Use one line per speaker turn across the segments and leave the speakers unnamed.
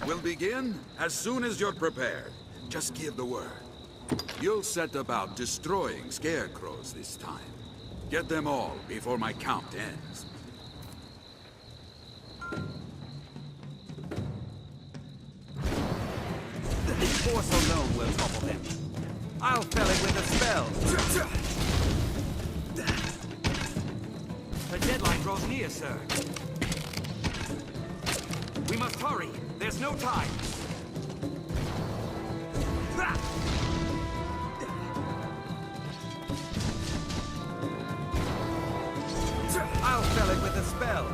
We'll begin as soon as you're prepared. Just give the word. You'll set about destroying scarecrows this time. Get them all before my count ends.
Force alone will topple them. I'll fell it with a spell. The deadline draws near, sir. We must hurry. There's no time. I'll fell it with a spell.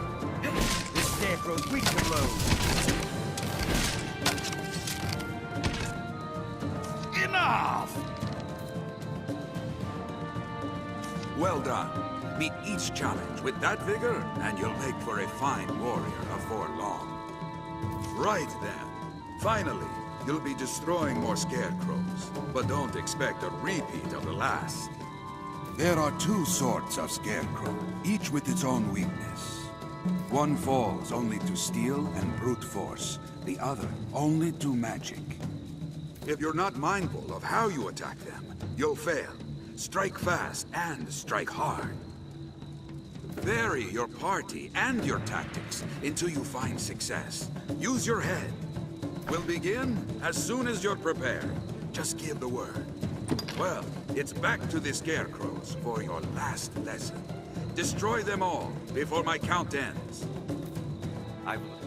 This scarecrow's weak to blows. Enough!
Well done. Meet each challenge with that vigor, and you'll make for a fine warrior afore long. Right then. Finally, you'll be destroying more scarecrows, but don't expect a repeat of the last. There are two sorts of scarecrow, each with its own weakness. One falls only to steel and brute force, the other only to magic. If you're not mindful of how you attack them, you'll fail. Strike fast and strike hard. Vary your party and your tactics until you find success. Use your head. We'll begin as soon as you're prepared. Just give the word. Well, it's back to the scarecrows for your last lesson. Destroy them all before my count ends.
I will.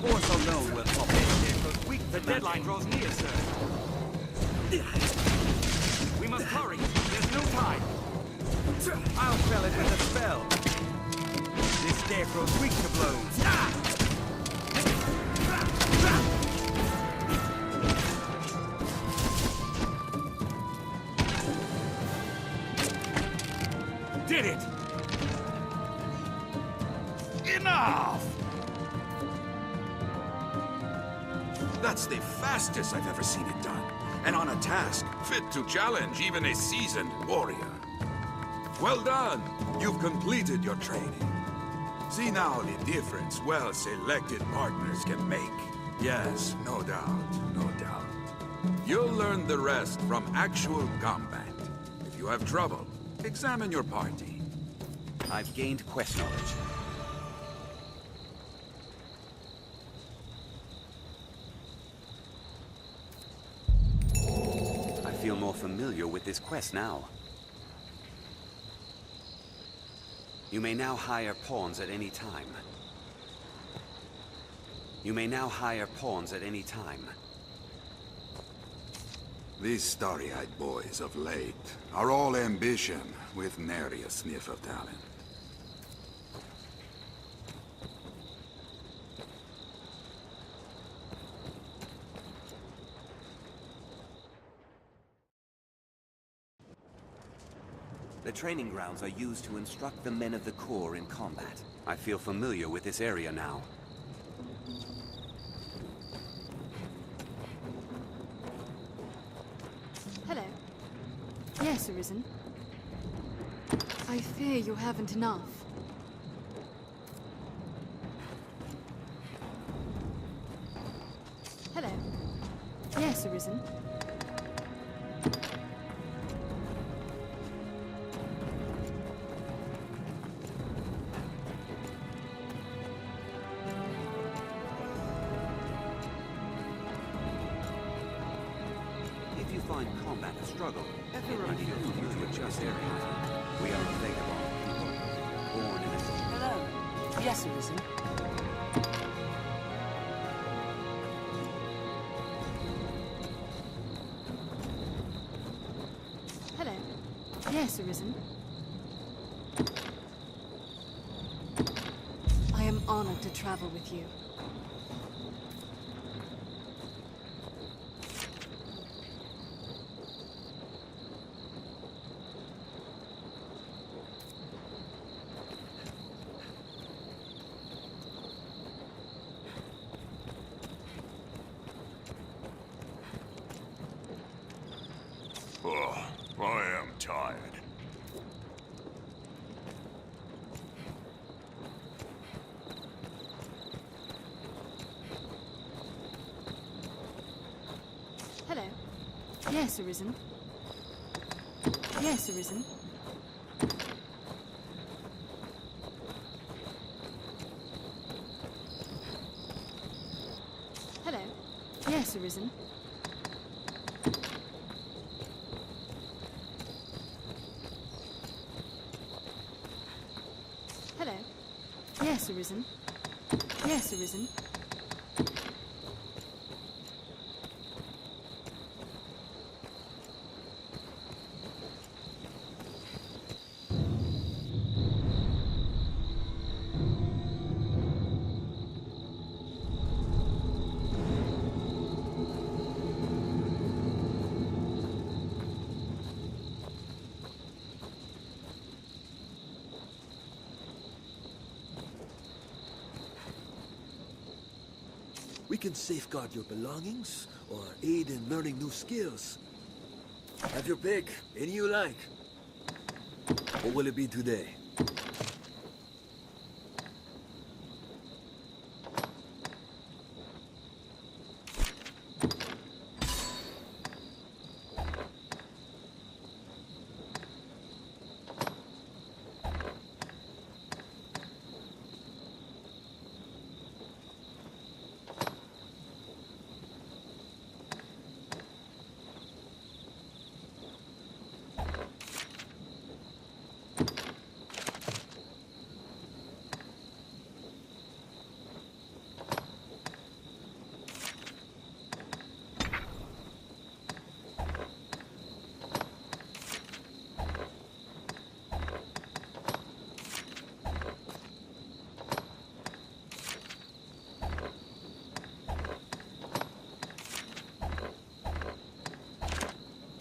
Force alone will top it. The deadline draws near, sir. We must hurry. There's no time. I'll fell it with a spell. This scarecrow's weak to blows. Did it! Enough!
That's the fastest I've ever seen it done. And on a task fit to challenge even a seasoned warrior. Well done! You've completed your training. See now the difference well-selected partners can make. Yes, no doubt, no doubt. You'll learn the rest from actual combat. If you have trouble, examine your party.
I've gained quest knowledge. I feel more familiar with this quest now. You may now hire pawns at any time. You may now hire pawns at any time.
These starry-eyed boys of late are all ambition with nary a sniff of talent.
The training grounds are used to instruct the men of the Corps in combat. I feel familiar with this area now.
Hello. Yes, Arisen. I fear you haven't enough. Hello. Yes, Arisen.
If you find combat a struggle, everyone feels free to adjust their pattern. We are a vagabond people, born in a...
Hello. Yes, Arisen.
Hello. Yes, Arisen. I am honored to travel with you.
Oh,
Yes, Arisen. Yes, Arisen. Hello. Yes, Arisen. Hello. Yes, Arisen. Yes, Arisen.
We can safeguard your belongings, or aid in learning new skills. Have your pick, any you like. What will it be today?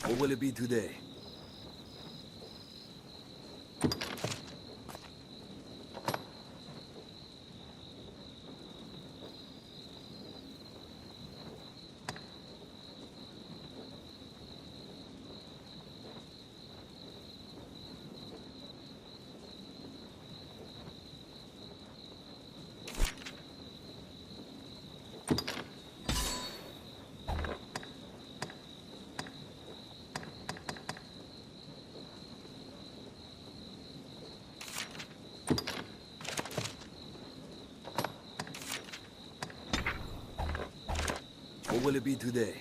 What will it be today? What will it be today?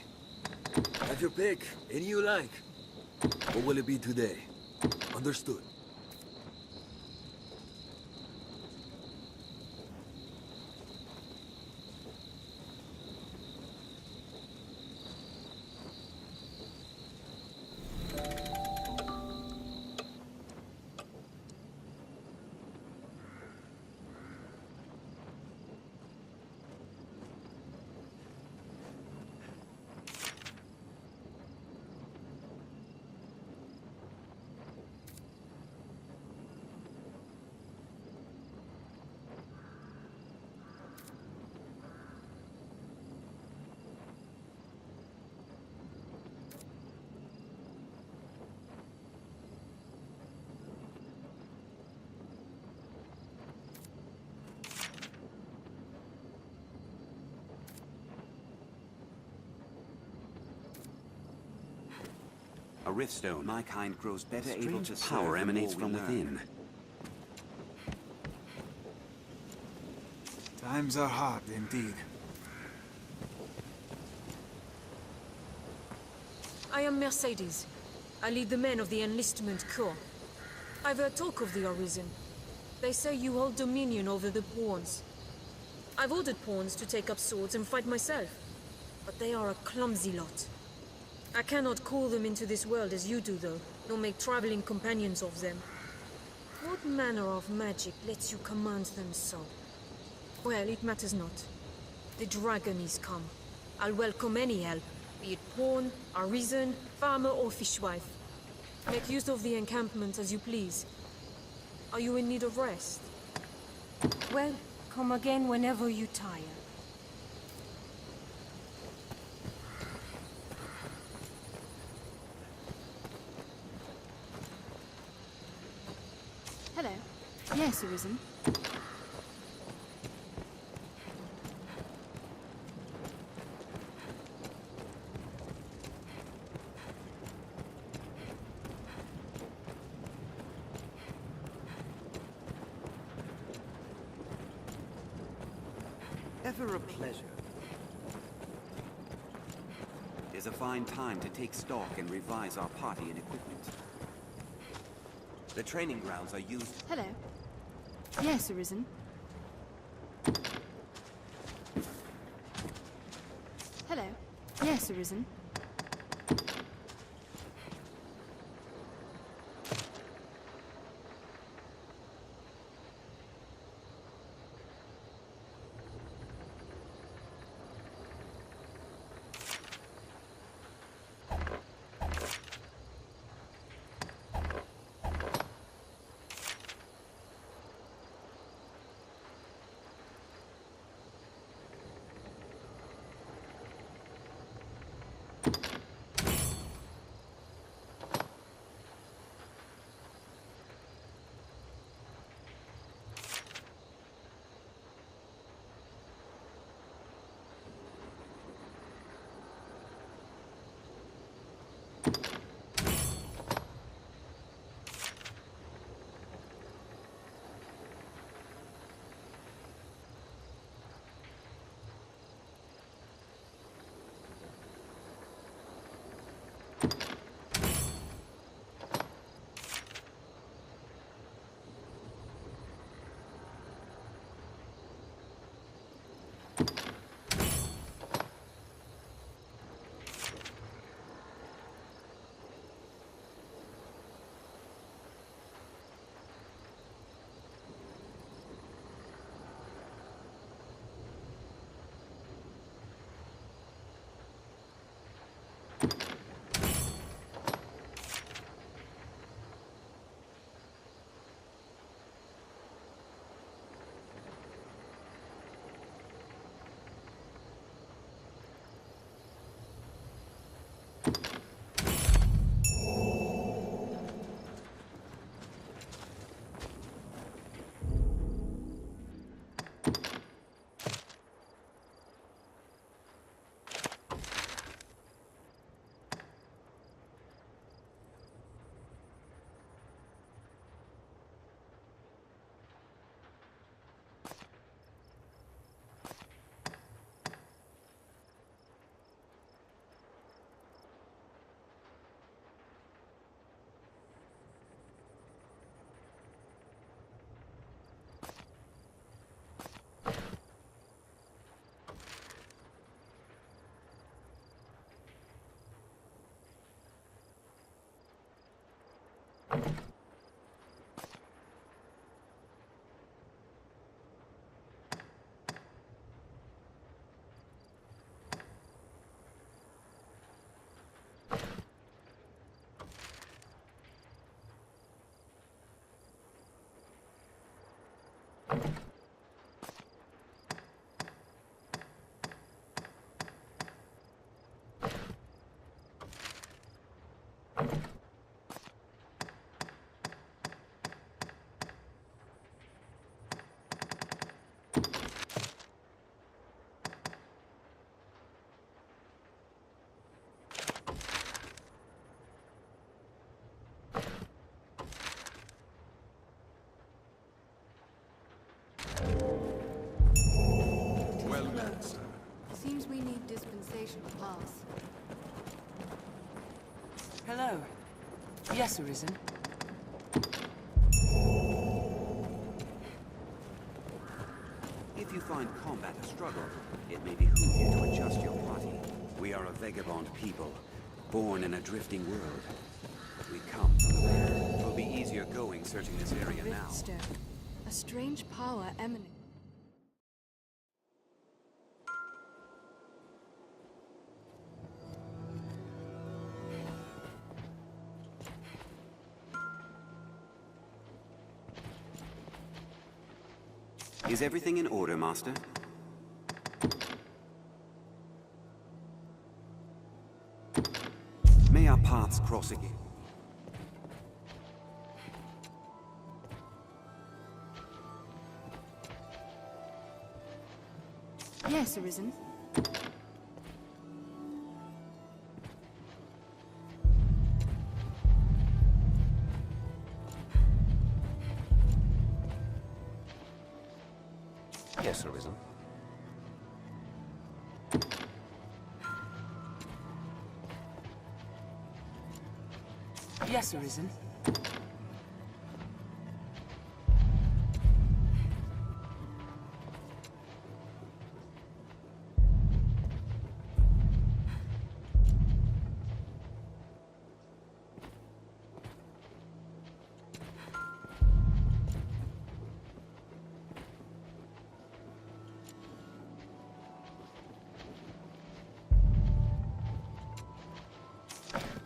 Have your pick, any you like. What will it be today? Understood.
A riftstone. My kind grows better able to power emanates from within.
Times are hard indeed.
I am Mercedes. I lead the men of the Enlistment Corps. I've heard talk of the Arisen. They say you hold dominion over the pawns. I've ordered pawns to take up swords and fight myself. But they are a clumsy lot. I cannot call them into this world as you do, though, nor make traveling companions of them. What manner of magic lets you command them so? Well, it matters not. The dragon is come. I'll welcome any help, be it pawn, arisen, farmer or fishwife. Make use of the encampment as you please. Are you in need of rest? Well, come again whenever you tire.
Hello. Yes, Arisen.
Ever a pleasure. Is a fine time to take stock and revise our party and equipment. The training grounds are used...
Hello. Yes, Arisen. Hello. Yes, Arisen. Seems we need dispensational pass.
Hello. Yes, Arisen.
If you find combat a struggle, it may behoove you to adjust your party. We are a vagabond people, born in a drifting world. We come from the land. It will be easier going searching this area now.
Riftstone. A strange power emanating.
Is everything in order, Master? May our paths cross again.
Yes, Arisen.
Yes, Arisen.
Yes, Arisen.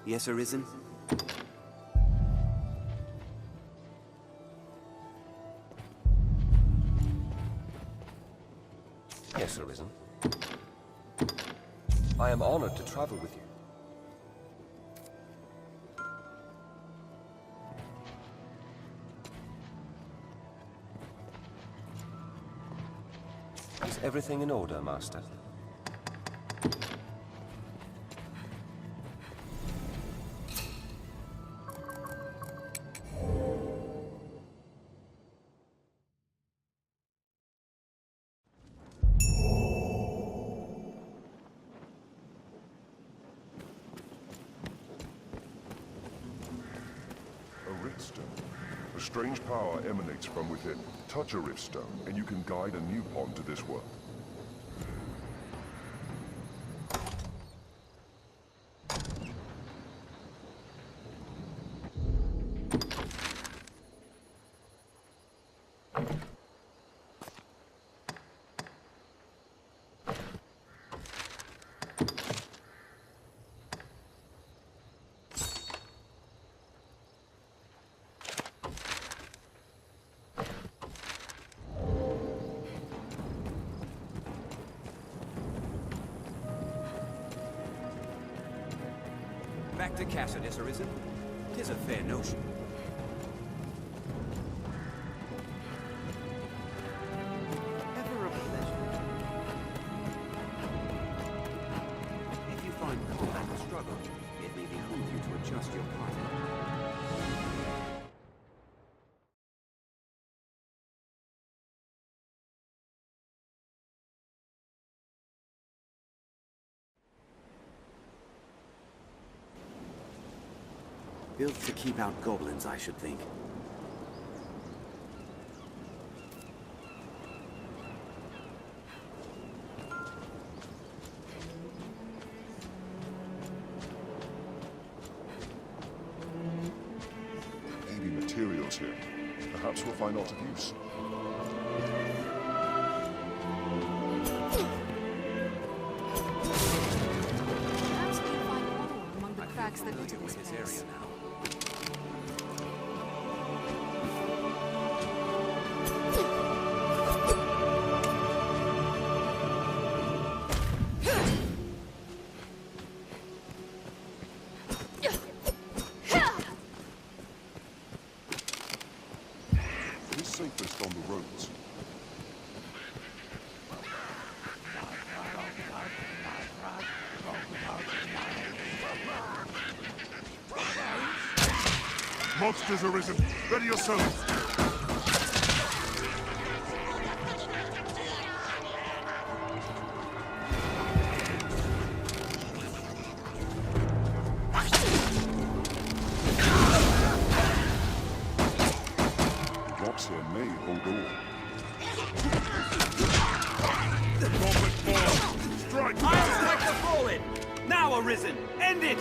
Yes, Arisen?
Yes, Arisen. I am honored to travel with you. Is everything in order, Master?
A riftstone. A strange power emanates from within. Touch a riftstone, and you can guide a new pawn to this world.
Back to Cassidy, Arisen. 'Tis a fair notion. Ever a pleasure. If you find combat a struggle, it may behoove you to adjust your party. Built to keep out goblins, I should think.
Heavy materials here. Perhaps we'll find lots of use.
Perhaps we'll find oil among the cracks that lead to this
This
place.
area now.
It is safest on the roads. Monsters arisen! Ready yourselves! The rocks here may hold on. Strike!
I'll strike the fallen! Now, Arisen! End it!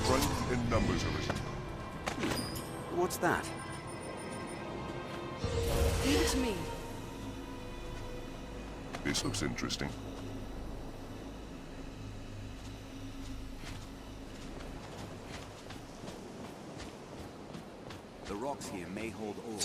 Strength in numbers arisen.
What's that?
Leave it to me.
This looks interesting.
The rocks here may hold ore.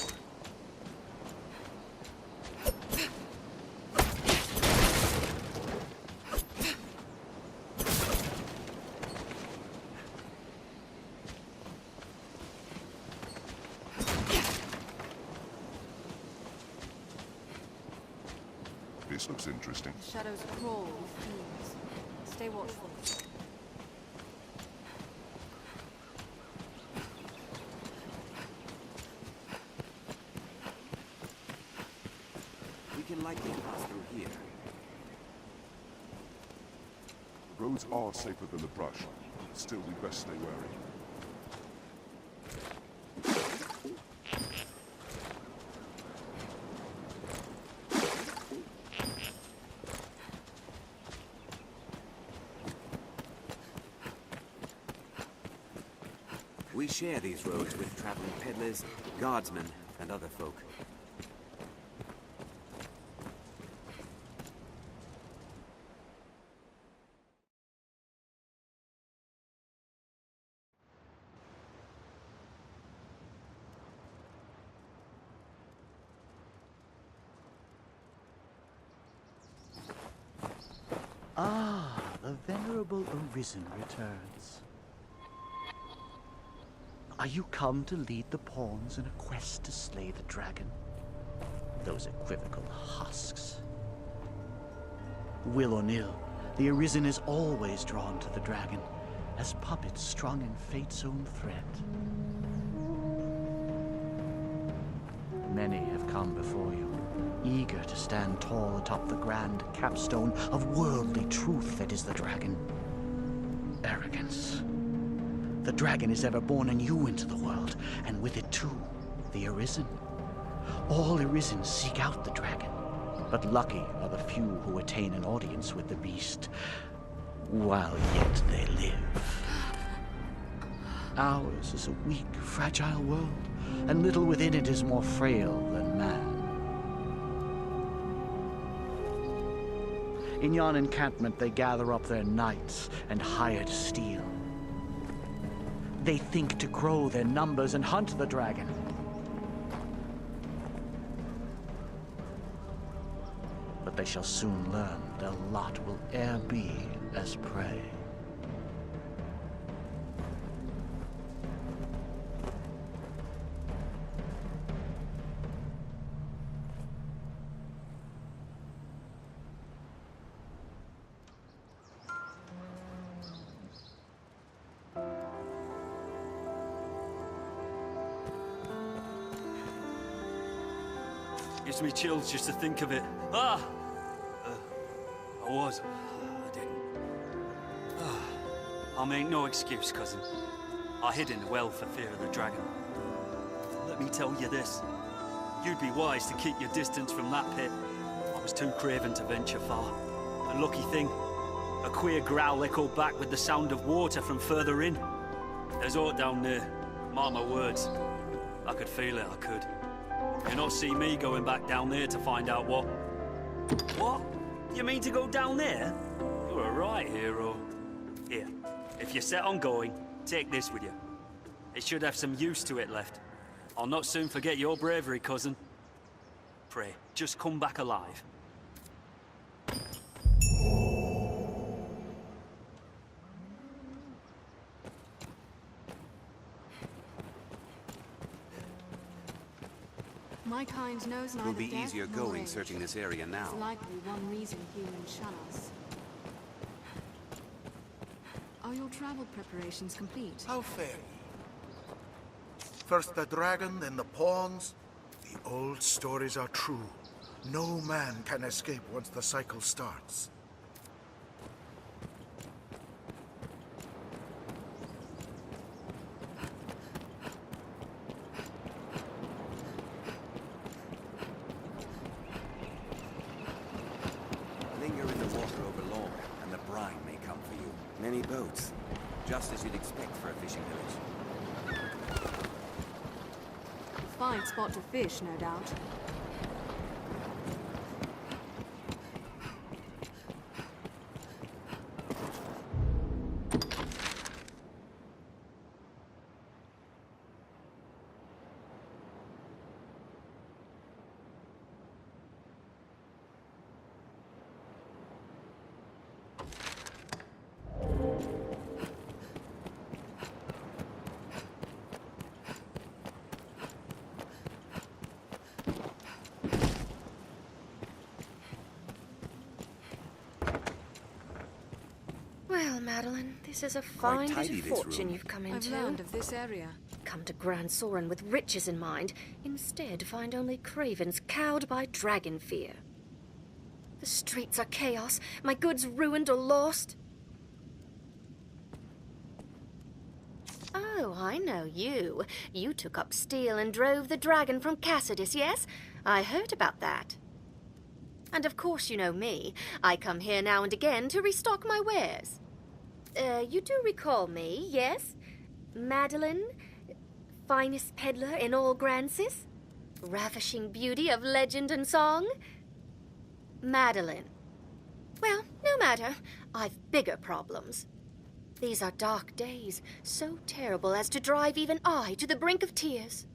This looks interesting.
Shadows crawl with fiends. Stay watchful.
We can likely pass through here.
Roads are safer than the brush. Still, we best stay wary.
We share these roads with traveling peddlers, guardsmen, and other folk.
Ah, the venerable Arisen returns. Are you come to lead the pawns in a quest to slay the dragon? Those equivocal husks. Will or nill, the Arisen is always drawn to the dragon, as puppets strung in fate's own thread. Many have come before you, eager to stand tall atop the grand capstone of worldly truth that is the dragon. Arrogance. The dragon is ever born anew into the world, and with it too, the Arisen. All Arisen seek out the dragon, but lucky are the few who attain an audience with the beast, while yet they live. Ours is a weak, fragile world, and little within it is more frail than man. In yon encampment they gather up their knights and hired steel. They think to grow their numbers and hunt the dragon. But they shall soon learn their lot will e'er be as prey.
Gives me chills just to think of it. I didn't. I make no excuse, cousin. I hid in the well for fear of the dragon. Let me tell you this. You'd be wise to keep your distance from that pit. I was too craven to venture far. A lucky thing, a queer growl echoed back with the sound of water from further in. There's aught down there. Mark my words. I could feel it, I could. You not see me going back down there to find out what? What? You mean to go down there? You're a right hero. Here, if you're set on going, take this with you. It should have some use to it left. I'll not soon forget your bravery, cousin. Pray, just come back alive.
My kind knows neither
It will be
death
easier
nor
going
age.
searching this area now.
It's likely one reason humans shun us. Are your travel preparations complete?
How fare ye? First the dragon, then the pawns. The old stories are true. No man can escape once the cycle starts.
Linger in the water over long, and the brine may come for you. Many boats, just as you'd expect for a fishing village.
Fine spot to fish, no doubt.
Well, Madeline, this is a fine bit of fortune you've come into.
I've learned of this area.
Come to Grand Soren with riches in mind, instead find only cravens cowed by dragon fear. The streets are chaos, my goods ruined or lost. Oh, I know you. You took up steel and drove the dragon from Cassidus, yes? I heard about that. And of course you know me. I come here now and again to restock my wares. You do recall me, yes? Madeline? Finest peddler in all Grancis? Ravishing beauty of legend and song? Madeline. Well, no matter. I've bigger problems. These are dark days, so terrible as to drive even I to the brink of tears.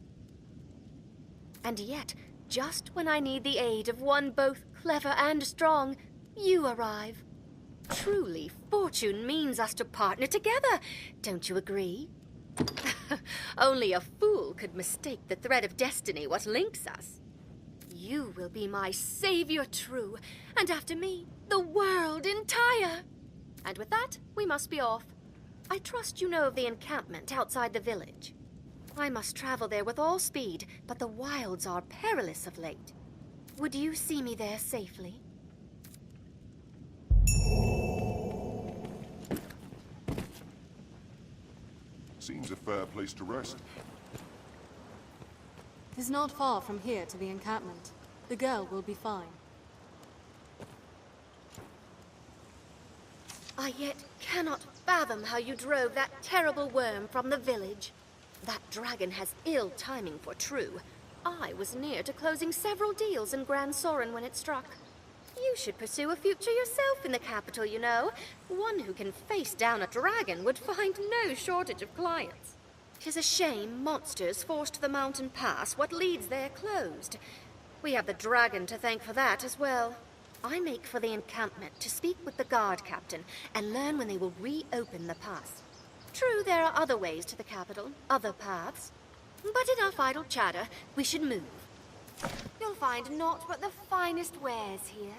And yet, just when I need the aid of one both clever and strong, you arrive. Truly, fortune means us to partner together. Don't you agree? Only a fool could mistake the thread of destiny what links us. You will be my savior true, and after me, the world entire. And with that, we must be off. I trust you know of the encampment outside the village. I must travel there with all speed, but the wilds are perilous of late. Would you see me there safely?
Seems a fair place to rest.
It's not far from here to the encampment. The girl will be fine.
I yet cannot fathom how you drove that terrible worm from the village. That dragon has ill timing for true. I was near to closing several deals in Grand Soren when it struck. You should pursue a future yourself in the capital, you know. One who can face down a dragon would find no shortage of clients. 'Tis a shame monsters forced the mountain pass what leads there closed. We have the dragon to thank for that as well. I make for the encampment to speak with the guard captain and learn when they will reopen the pass. True, there are other ways to the capital, other paths. But enough idle chatter, we should move. You'll find naught but the finest wares here.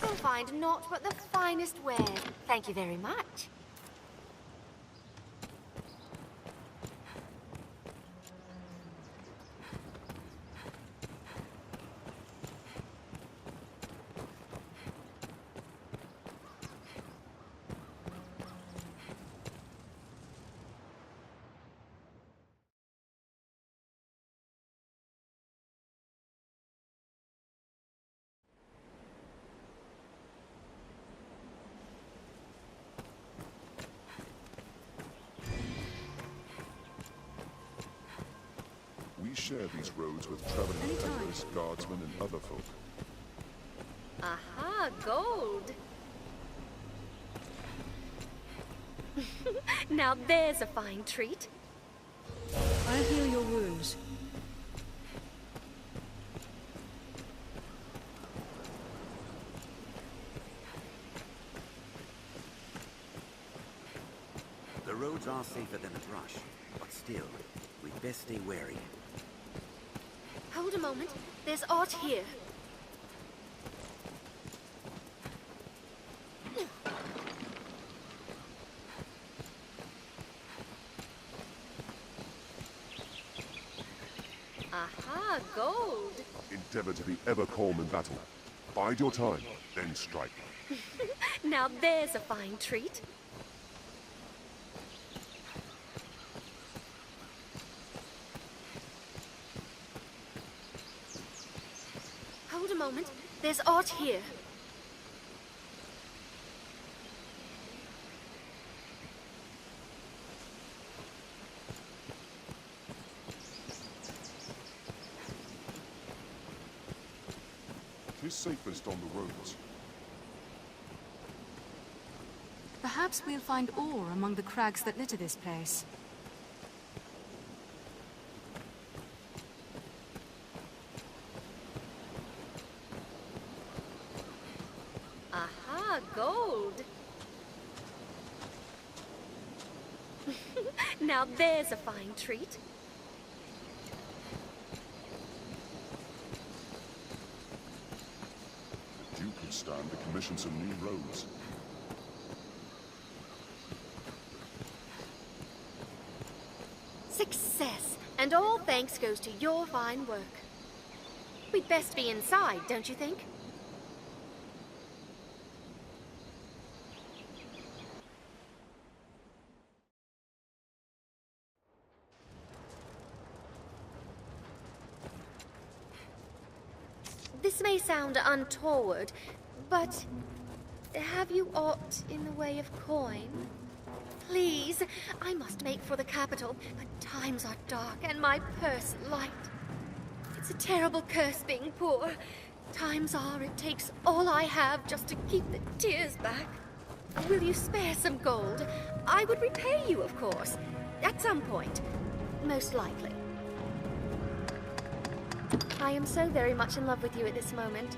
You'll find naught but the finest wares. Thank you very much.
We share these roads with traveling peddlers, guardsmen, and other folk.
Aha, gold! Now there's a fine treat.
I'll heal your wounds.
The roads are safer than the brush, but still, we'd best stay wary.
Hold a moment. There's aught here. Aha, gold.
Endeavor to be ever calm in battle. Bide your time, then strike.
Now there's a fine treat. Hold a moment. There's aught here.
is safest on the roads.
Perhaps we'll find ore among the crags that litter this place.
Aha, gold! Now there's a fine treat.
The Duke could stand to commission some new roads.
Success! And all thanks goes to your fine work. We'd best be inside, don't you think? This may sound untoward, but have you aught in the way of coin? Please, I must make for the capital, but times are dark and my purse light. It's a terrible curse being poor. Times are it takes all I have just to keep the tears back. Will you spare some gold? I would repay you, of course, at some point, most likely. I am so very much in love with you at this moment.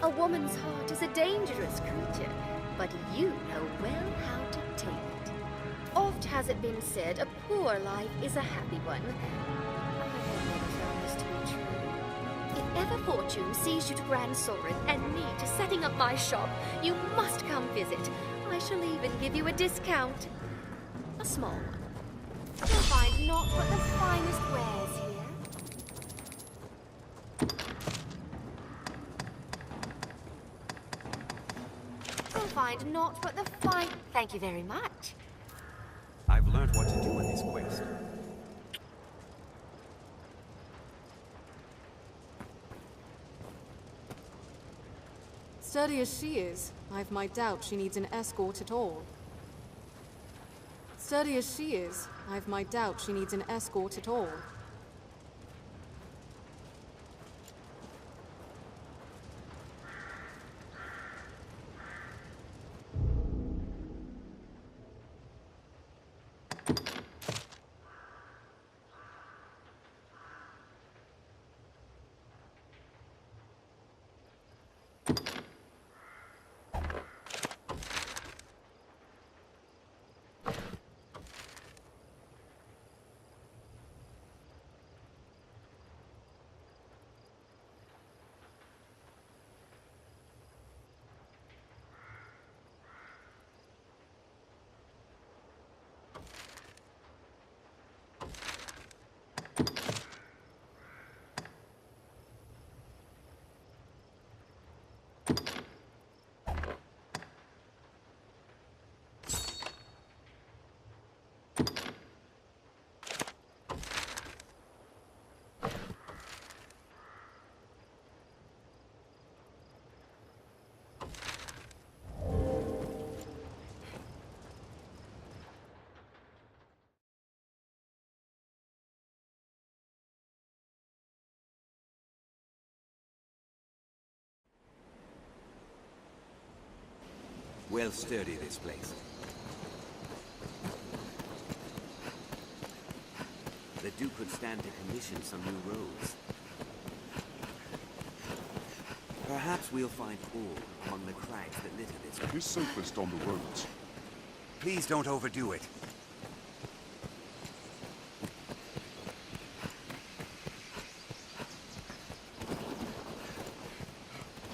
A woman's heart is a dangerous creature, but you know well how to tame it. Oft has it been said, a poor life is a happy one. I have never found this to be true. If ever fortune sees you to Grand Sorin and me to setting up my shop, you must come visit. I shall even give you a discount. A small one. You'll find naught but the finest wares here. You'll find naught but the fine... Thank you very much.
I've learned what to do in this quest.
Sturdy as she is, I've my doubt she needs an escort at all. Sturdy as she is, I've my doubt she needs an escort at all.
Well sturdy, this place. The Duke could stand to commission some new roads. Perhaps we'll find ore among the crags that litter this
It is safest on the roads.
Please don't overdo it.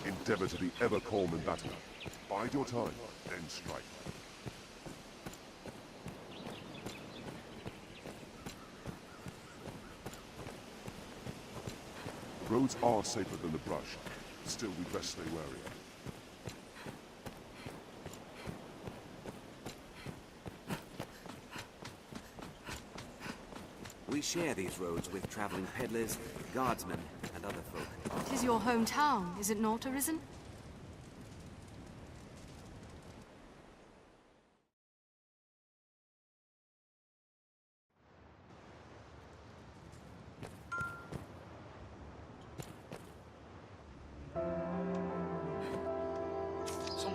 Endeavor to be ever calm in battle. Bide your time, then strike. Roads are safer than the brush. Still, we'd best stay wary.
We share these roads with traveling peddlers, guardsmen, and other folk.
'Tis your hometown, is it not, Arisen?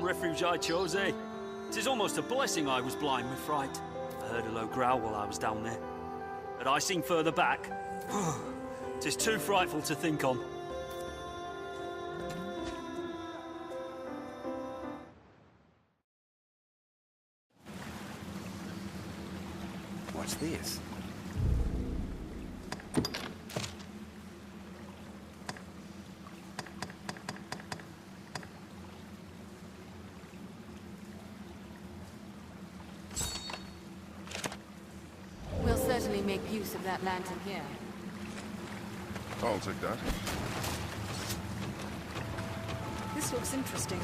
Some refuge I chose, eh? 'Tis almost a blessing I was blind with fright. I heard a low growl while I was down there. Had I seen further back, 'tis too frightful to think on.
What's this?
We'll certainly make use of that lantern here.
I'll take that.
This looks interesting.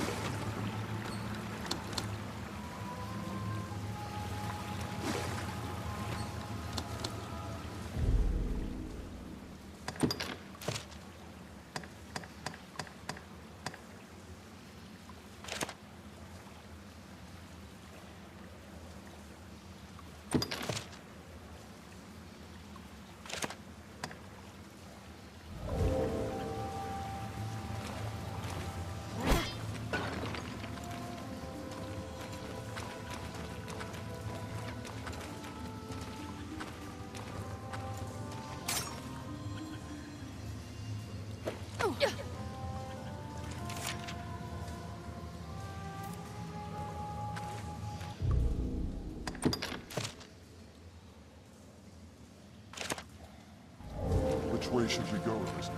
Which way should we go, Arisen?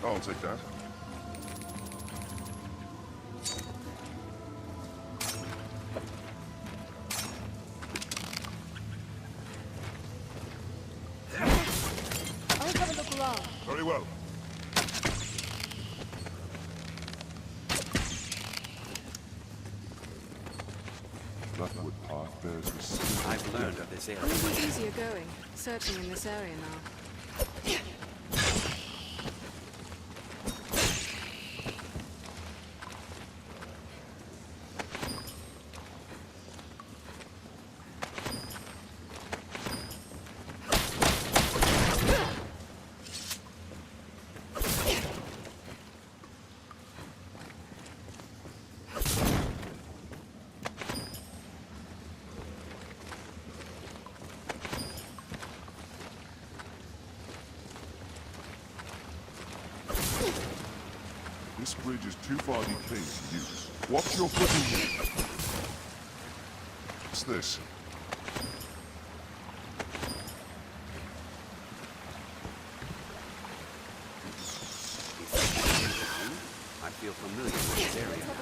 I'll take that.
I'll have a look around.
Very well. That wood path bears the seal.
I've learned of this area.
It will be easier going, searching in this area now.
This bridge is too far decayed to use. Watch your footing here. What's this?
I feel familiar with this area now.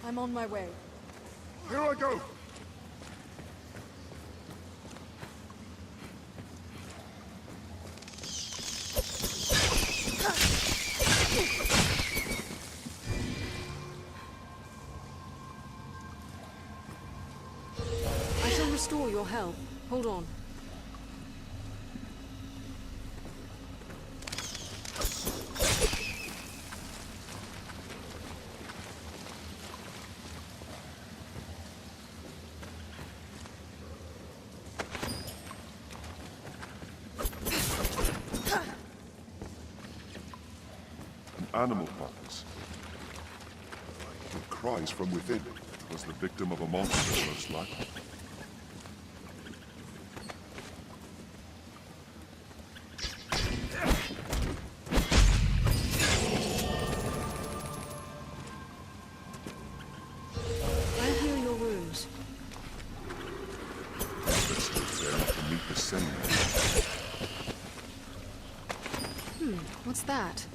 I'm on my way.
Here I go!
I shall restore your health. Hold on.
Animal carcass. It cries from within. It was the victim of a monster, most likely.
What's that?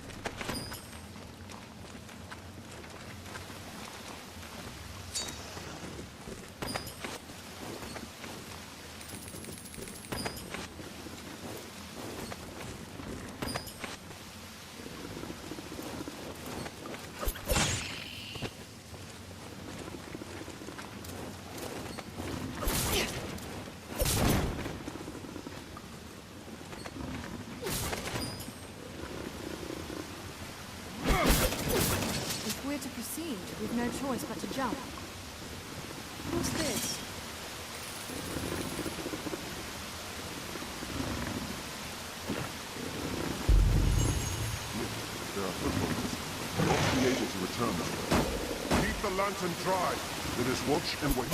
To proceed, we've no choice but to jump. What's this?
There are footholds. You won't be able to return that way. Keep the lantern dry. Let us watch and wait.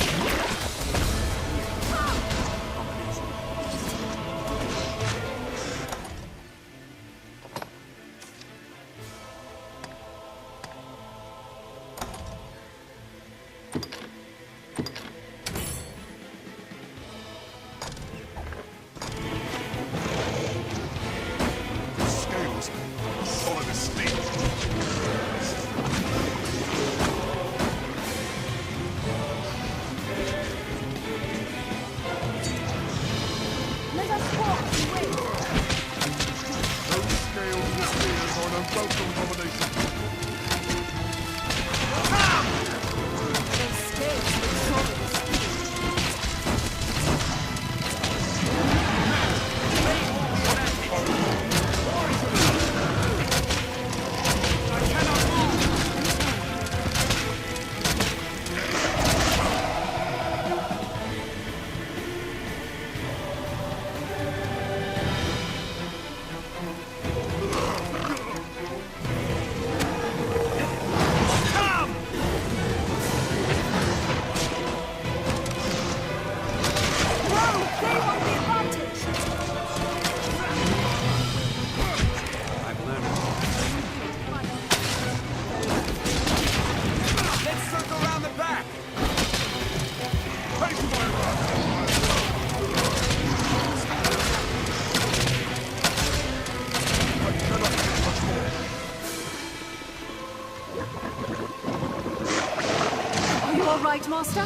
Right, Master?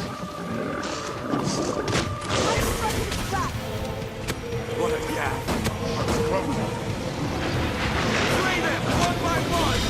What a gap! Slay them, one by one!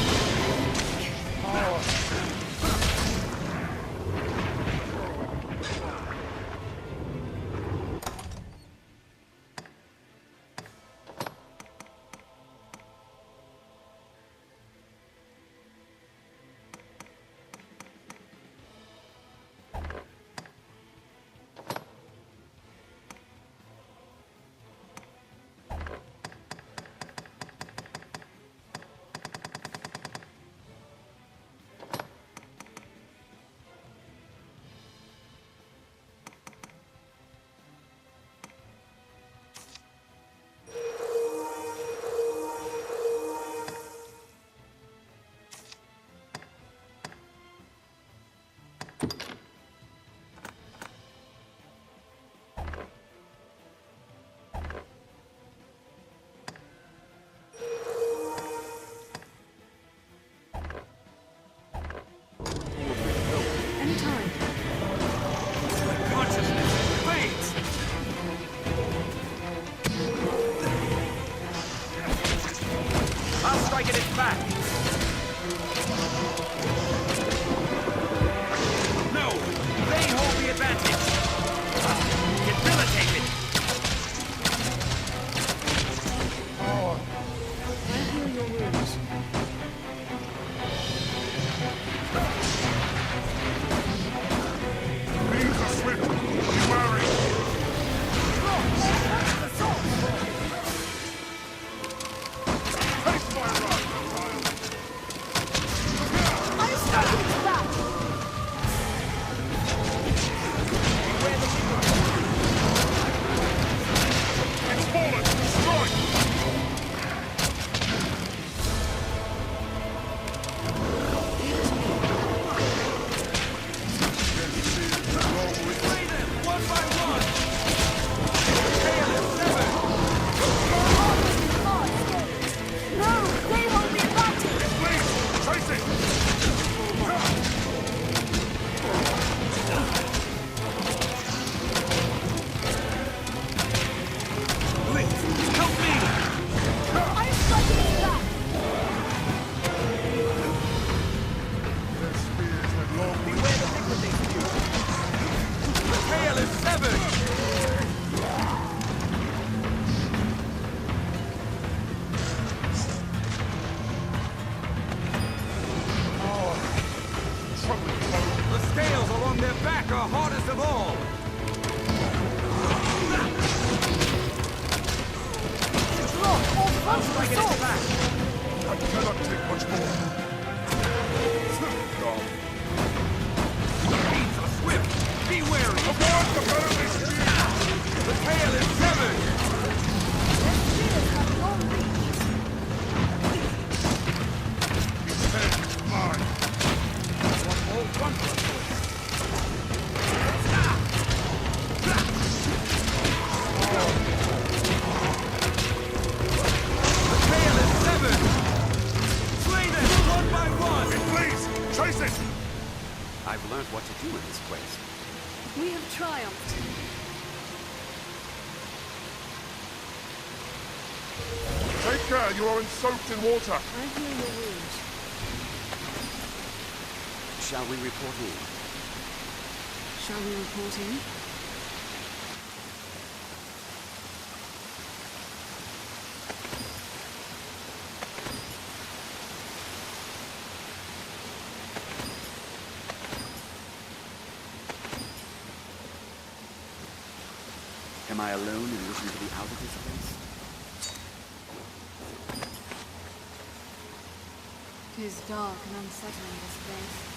Answer the sword!
I cannot take much more. Dog.
The beats are swift! Be wary!
Avoid the penalty speed!
The tail is severed!
Their spears have long reach.
His head is mine.
One for a choice. The tail is severed! Slay them one by one!
Please, chase it!
I've learned what to do in this place.
We have triumphed.
Take care, you are soaked in water.
I heal your wound.
Shall we report in?
Shall we report in?
Am I alone in wishing to be out of this place?
'Tis dark and unsettling, this place.